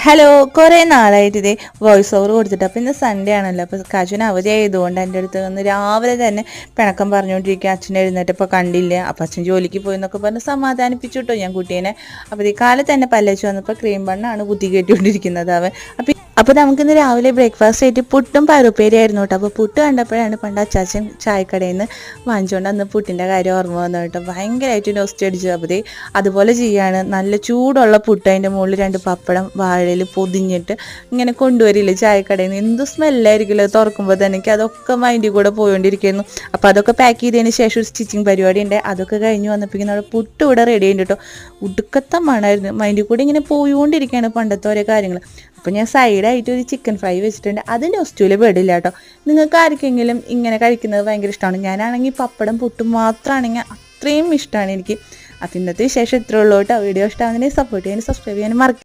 Hello, കുറേ നാളായിട്ട് ഇതേ വോയിസ് ഓവർ കൊടുത്തിട്ട്. അപ്പോൾ ഇന്ന് സൺഡേ ആണല്ലോ, അപ്പോൾ കാശുവിന് അവധി ആയതുകൊണ്ട് എൻ്റെ അടുത്ത് വന്ന് രാവിലെ തന്നെ പിണക്കം പറഞ്ഞുകൊണ്ടിരിക്കുക. അച്ഛൻ എഴുന്നേറ്റപ്പോൾ കണ്ടില്ല, അപ്പോൾ അച്ഛൻ ജോലിക്ക് പോയി എന്നൊക്കെ പറഞ്ഞ് സമാധാനിപ്പിച്ചു കേട്ടോ ഞാൻ കുട്ടീനെ. അപ്പോൾ ഈ കാലത്ത് തന്നെ പല്ലച്ച് വന്നപ്പോൾ ക്രീം ബണ്ണാണ് കുത്തി കെട്ടിക്കൊണ്ടിരിക്കുന്നത് അവൻ. അപ്പോൾ നമുക്കിന്ന് രാവിലെ ബ്രേക്ക്ഫാസ്റ്റ് ആയിട്ട് പുട്ടും പയറുപ്പേരി ആയിരുന്നു കേട്ടോ. അപ്പോൾ പുട്ട് കണ്ടപ്പോഴാണ് പണ്ട് അച്ചാച്ചൻ ചായക്കടയിൽ നിന്ന് വാങ്ങിച്ചുകൊണ്ട് അന്ന് പുട്ടിൻ്റെ കാര്യം ഓർമ്മ വന്നു കേട്ടോ. ഭയങ്കരമായിട്ട് നോസ്റ്റ് അടിച്ചു. അപ്പോൾ അതുപോലെ ചെയ്യാണ്. നല്ല ചൂടുള്ള പുട്ട്, അതിൻ്റെ മുകളിൽ 2 പപ്പടം വാഴയിൽ പൊതിഞ്ഞിട്ട് ഇങ്ങനെ കൊണ്ടുവരില്ലേ ചായക്കടയിൽ നിന്ന്. എന്ത് സ്മെല്ലായിരിക്കുമല്ലോ തുറക്കുമ്പോൾ തന്നെ. എനിക്ക് അതൊക്കെ മൈൻഡിൽ കൂടെ പോയോണ്ടിരിക്കുന്നു. അപ്പോൾ അതൊക്കെ പാക്ക് ചെയ്തതിന് ശേഷം ഒരു സ്റ്റിച്ചിങ് പരിപാടി ഉണ്ട്. അതൊക്കെ കഴിഞ്ഞ് വന്നപ്പോഴേക്കും നമ്മുടെ പുട്ട് ഇവിടെ റെഡി ആയിട്ട് കേട്ടോ. ഉടുക്കത്തെ മണമായിരുന്നു. മൈൻഡിൽ കൂടെ ഇങ്ങനെ പോയിക്കൊണ്ടിരിക്കുകയാണ് പണ്ടത്തെ ഓരോ കാര്യങ്ങൾ. അപ്പോൾ ഞാൻ സൈഡായിട്ട് ഒരു ചിക്കൻ ഫ്രൈ വെച്ചിട്ടുണ്ട്. അത് നോസ്റ്റൂല് പെടില്ല കേട്ടോ. നിങ്ങൾക്ക് ആർക്കെങ്കിലും ഇങ്ങനെ കഴിക്കുന്നത് ഭയങ്കര ഇഷ്ടമാണ്. ഞാനാണെങ്കിൽ പപ്പടം പുട്ടും മാത്രമാണെങ്കിൽ അത്രയും ഇഷ്ടമാണ് എനിക്ക്. അപ്പോൾ ഇന്നത്തെ വിശേഷം ഇത്രേ ഉള്ളൂ കേട്ടോ. വീഡിയോ ഇഷ്ടമാകുന്നതിന് സപ്പോർട്ട് ചെയ്യാനും സബ്സ്ക്രൈബ് ചെയ്യാനും മറക്കും.